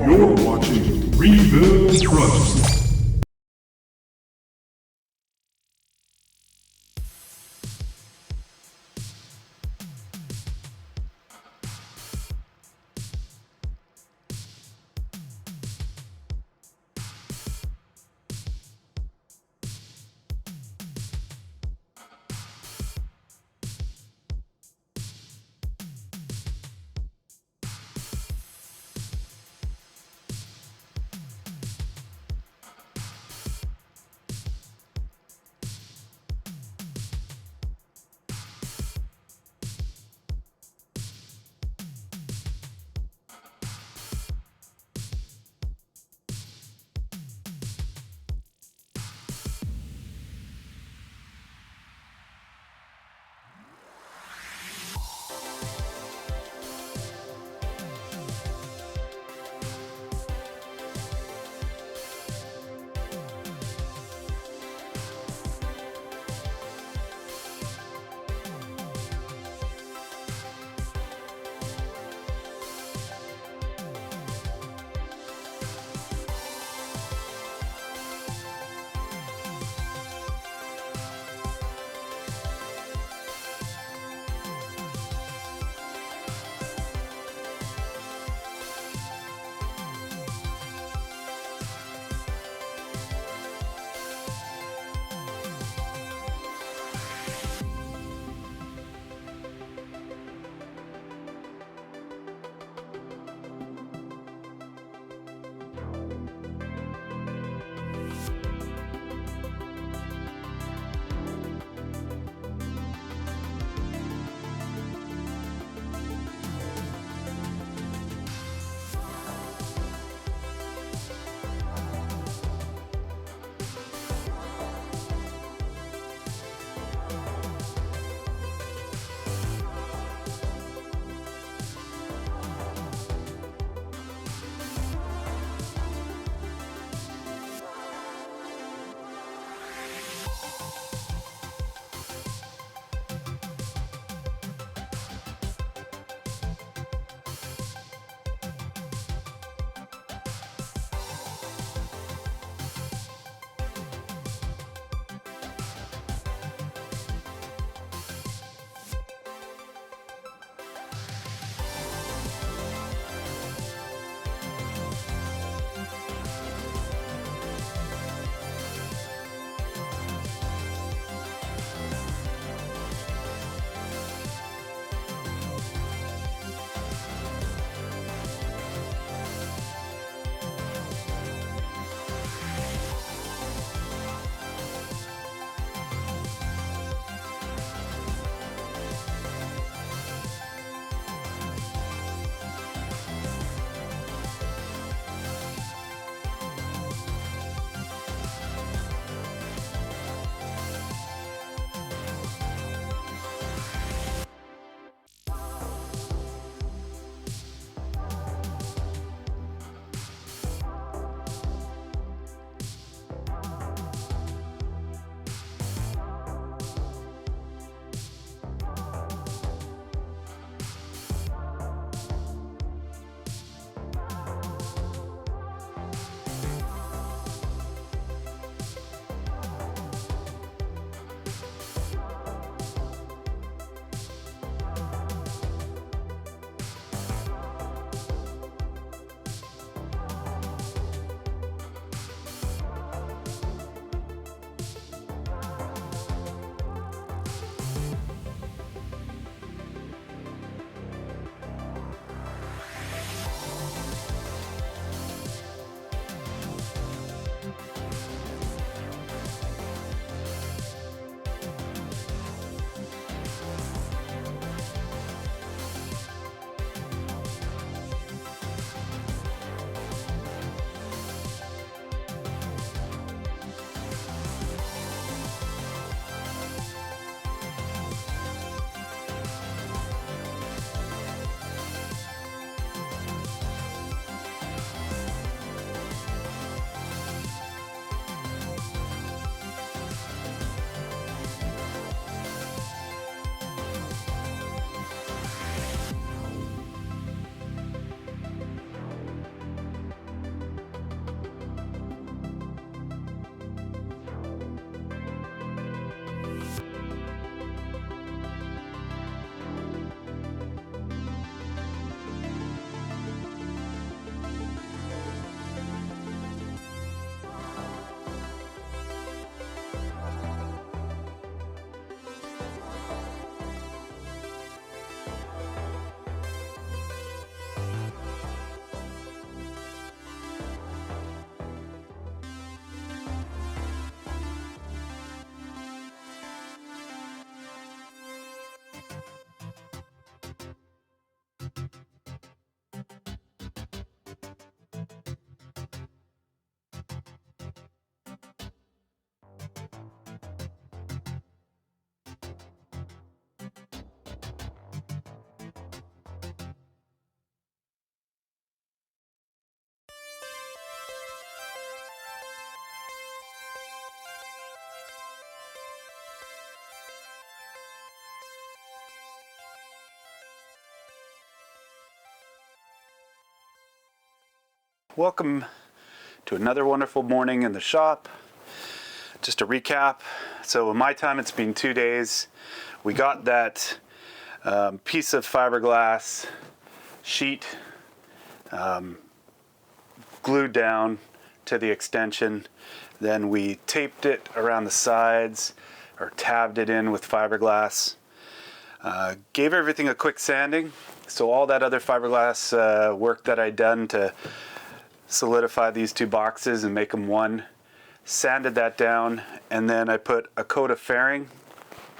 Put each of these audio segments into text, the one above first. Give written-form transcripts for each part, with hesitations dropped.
You're watching Rebuild Trust. Welcome to another wonderful morning in the shop. Just a recap. So in my time, it's been 2 days. We got that piece of fiberglass sheet glued down to the extension. Then we taped it around the sides or tabbed it in with fiberglass. Gave everything a quick sanding. So all that other fiberglass work that I'd done to solidify these two boxes and make them one, sanded that down, and then I put a coat of fairing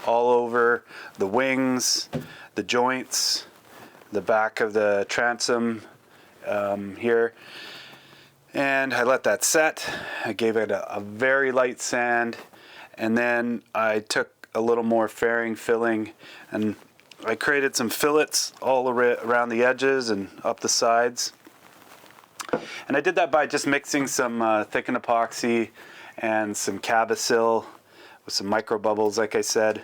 all over the wings, the joints, the back of the transom here, and I let that set. I gave it a very light sand, and then I took a little more fairing filling and I created some fillets all around the edges and up the sides. And I did that by just mixing some thickened epoxy and some Cabasil with some micro bubbles, like I said.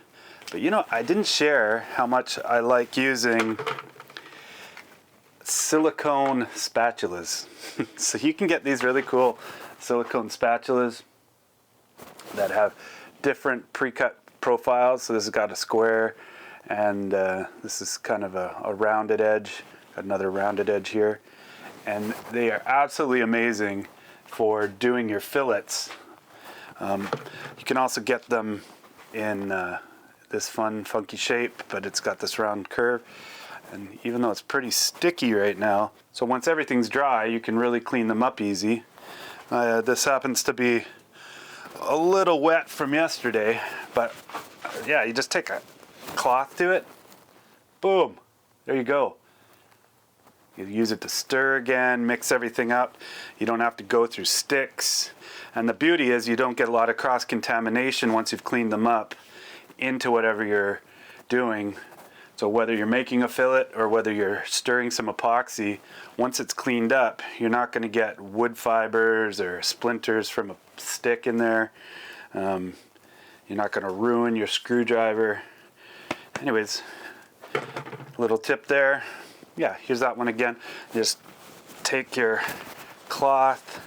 But you know, I didn't share how much I like using silicone spatulas. So you can get these really cool silicone spatulas that have different pre-cut profiles. So this has got a square, and this is kind of a rounded edge. Got another rounded edge here. And they are absolutely amazing for doing your fillets. You can also get them in this fun, funky shape, but it's got this round curve. And even though it's pretty sticky right now, so once everything's dry, you can really clean them up easy. This happens to be a little wet from yesterday, but yeah, you just take a cloth to it, boom, there you go. You use it to stir again, mix everything up. You don't have to go through sticks. And the beauty is you don't get a lot of cross-contamination once you've cleaned them up into whatever you're doing. So whether you're making a fillet or whether you're stirring some epoxy, once it's cleaned up, you're not going to get wood fibers or splinters from a stick in there. You're not going to ruin your screwdriver. Anyways, little tip there. Yeah, here's that one again. Just take your cloth,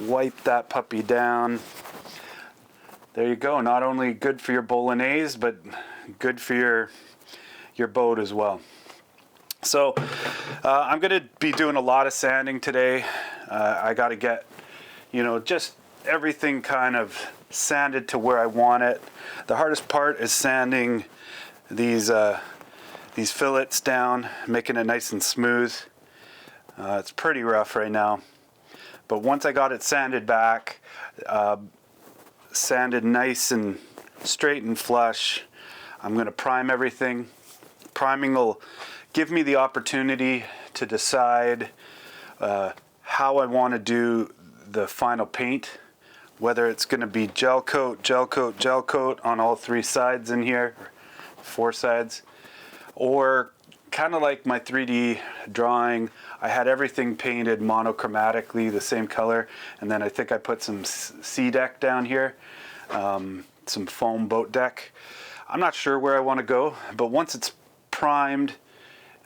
wipe that puppy down. There you go. Not only good for your bolognese, but good for your boat as well. So I'm going to be doing a lot of sanding today. I got to get, just everything kind of sanded to where I want it. The hardest part is sanding these fillets down, making it nice and smooth. It's pretty rough right now. But once I got it sanded back, sanded nice and straight and flush, I'm going to prime everything. Priming will give me the opportunity to decide how I want to do the final paint, whether it's going to be gel coat, gel coat, gel coat on all three sides in here, 4 sides. Or kind of like my 3D drawing, I had everything painted monochromatically the same color, and then I think I put some sea deck down here, some foam boat deck. I'm not sure where I want to go, but once it's primed,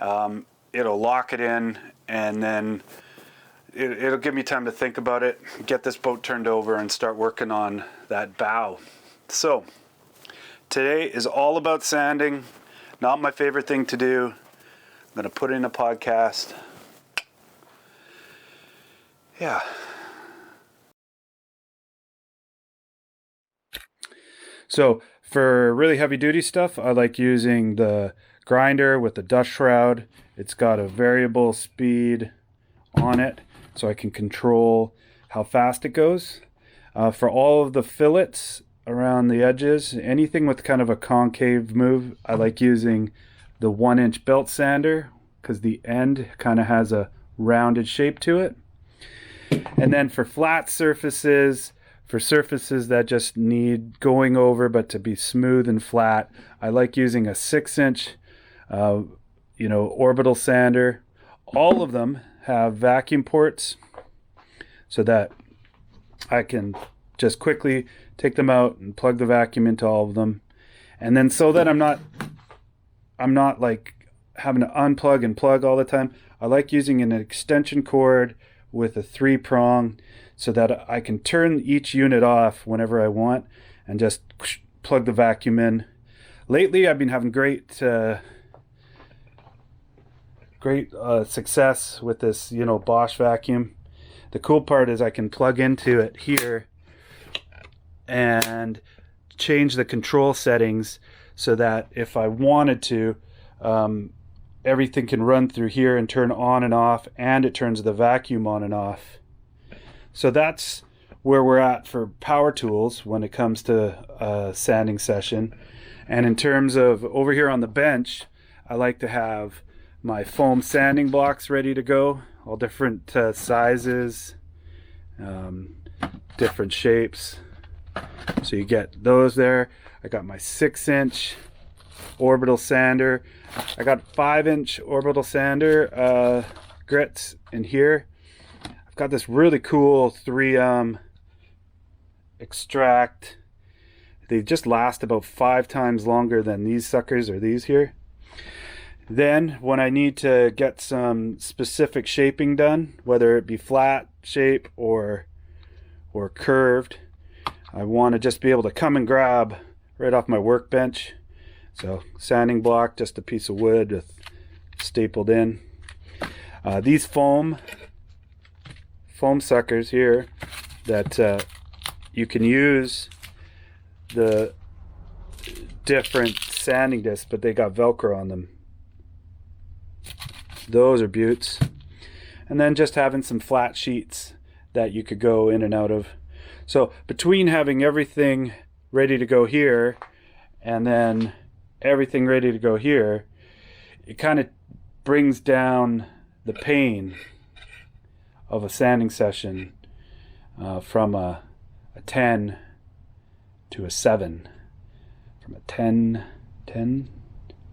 it'll lock it in, and then it'll give me time to think about it, get this boat turned over, and start working on that bow. So today is all about sanding. Not my favorite thing to do. I'm going to put in a podcast. Yeah. So for really heavy duty stuff, I like using the grinder with the dust shroud. It's got a variable speed on it, so I can control how fast it goes. For all of the fillets around the edges, anything with kind of a concave move, I like using the 1-inch belt sander because the end kind of has a rounded shape to it. And then for flat surfaces, for surfaces that just need going over but to be smooth and flat, I like using a 6-inch orbital sander. All of them have vacuum ports so that I can just quickly take them out and plug the vacuum into all of them. And then so that I'm not like having to unplug and plug all the time, I like using an extension cord with a 3-prong so that I can turn each unit off whenever I want and just plug the vacuum in. Lately, I've been having great success with this, Bosch vacuum. The cool part is I can plug into it here and change the control settings so that if I wanted to, everything can run through here and turn on and off, and it turns the vacuum on and off. So that's where we're at for power tools when it comes to a sanding session. And in terms of over here on the bench, I like to have my foam sanding blocks ready to go, all different sizes, different shapes. So you get those there. I got my 6-inch orbital sander. I got 5-inch orbital sander grits in here. I've got this really cool 3 extract. They just last about 5 times longer than these suckers or these here. Then when I need to get some specific shaping done, whether it be flat shape or curved, I want to just be able to come and grab right off my workbench. So sanding block, just a piece of wood with stapled in. These foam suckers here that you can use the different sanding discs, but they got Velcro on them. Those are beauts. And then just having some flat sheets that you could go in and out of. So between having everything ready to go here and then everything ready to go here, it kind of brings down the pain of a sanding session from a 10 to a 7, from a 10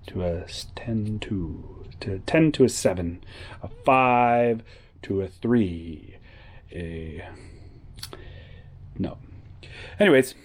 to a 10 to 10 to a 7, a 5 to a 3, no. Anyways,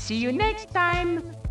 See you next time!